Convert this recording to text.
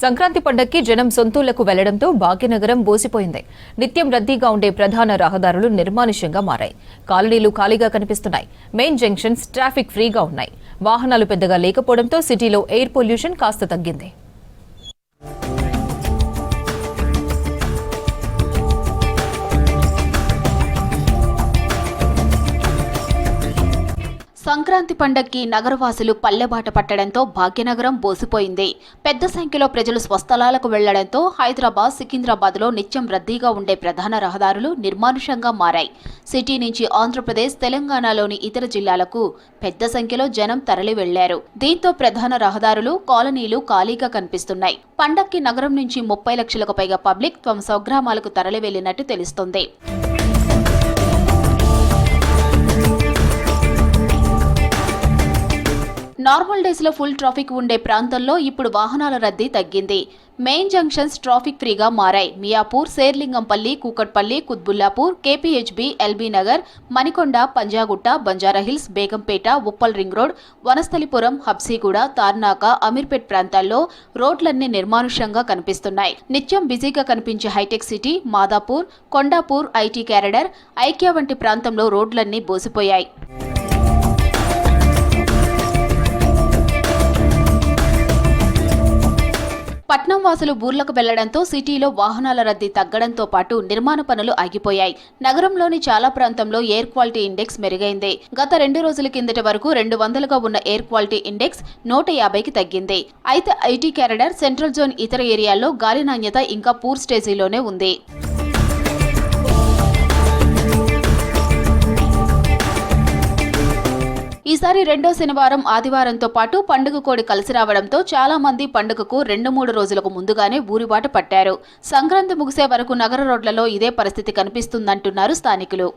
సంక్రాంతి పండగకి జనం సొంతూళ్లకు వెళ్లడంతో భాగ్యనగరం బోసిపోయింది. నిత్యం రద్దీగా ఉండే ప్రధాన రహదారులు నిర్మానుష్యంగా మారాయి. కాలనీలు ఖాళీగా కనిపిస్తున్నాయి. మెయిన్ జంక్షన్స్ ట్రాఫిక్ ఫ్రీగా ఉన్నాయి. వాహనాలు పెద్దగా లేకపోవడంతో సిటీలో ఎయిర్ పొల్యూషన్ కాస్త తగ్గింది. సంక్రాంతి పండగకి నగరవాసులు పల్లెబాట పట్టడంతో భాగ్యనగరం బోసిపోయింది. పెద్ద సంఖ్యలో ప్రజలు స్వస్థలాలకు వెళ్లడంతో హైదరాబాద్, సికింద్రాబాద్లో నిత్యం రద్దీగా ఉండే ప్రధాన రహదారులు నిర్మానుష్యంగా మారాయి. సిటీ నుంచి ఆంధ్రప్రదేశ్, తెలంగాణలోని ఇతర జిల్లాలకు పెద్ద సంఖ్యలో జనం తరలి వెళ్లారు. దీంతో ప్రధాన రహదారులు, కాలనీలు ఖాళీగా కనిపిస్తున్నాయి. పండగకి నగరం నుంచి 30 లక్షలకు పైగా పబ్లిక్ తమ స్వగ్రామాలకు తరలి వెళ్లినట్టు తెలుస్తోంది. నార్మల్ డేస్ లో ఫుల్ ట్రాఫిక్ ఉండే ప్రాంతంలో ఇప్పుడు వాహనాల రద్దీ తగ్గింది. మెయిన్ జంక్షన్స్ ట్రాఫిక్ ఫ్రీగా మారాయి. Miyapur, Serilingampally, Kukatpally, Quthbullapur, KPHB, LB Nagar, Manikonda, Panjagutta, Banjara Hills, Begumpet, Uppal ring road, Vanasthalipuram, Habsiguda, Tarnaka, Ameerpet ప్రాంతాల్లో రోడ్లన్నీ నిర్మానుష్యంగా కనిపిస్తున్నాయి. నిత్యం బిజీగా కనిపించే hitech city, Madhapur, Kondapur, IT corridor, IKEA వంటి ప్రాంతంలో రోడ్లన్నీ బోసిపోయాయి. పట్నం వాసులు బూర్లకు వెళ్లడంతో సిటీలో వాహనాల రద్దీ తగ్గడంతో పాటు నిర్మాణ పనులు ఆగిపోయాయి. నగరంలోని చాలా ప్రాంతంలో ఎయిర్ క్వాలిటీ ఇండెక్స్ మెరుగైంది. గత 2 రోజుల కిందటి వరకు 200గా ఉన్న ఎయిర్ క్వాలిటీ ఇండెక్స్ 150కి తగ్గింది. అయితే ఐటీ క్యారిడర్, సెంట్రల్ జోన్ ఇతర ఏరియాల్లో గాలి నాణ్యత ఇంకా పూర్ స్టేజీలోనే ఉంది. ఈసారి రెండో శనివారం, ఆదివారంతో పాటు పండుగ కోడి కలిసి రావడంతో చాలా మంది పండుగకు 2-3 రోజులకు ముందుగానే ఊరిబాట పట్టారు. సంక్రాంతి ముగిసే వరకు నగర రోడ్లలో ఇదే పరిస్థితి కనిపిస్తుందంటున్నారు స్థానికులు.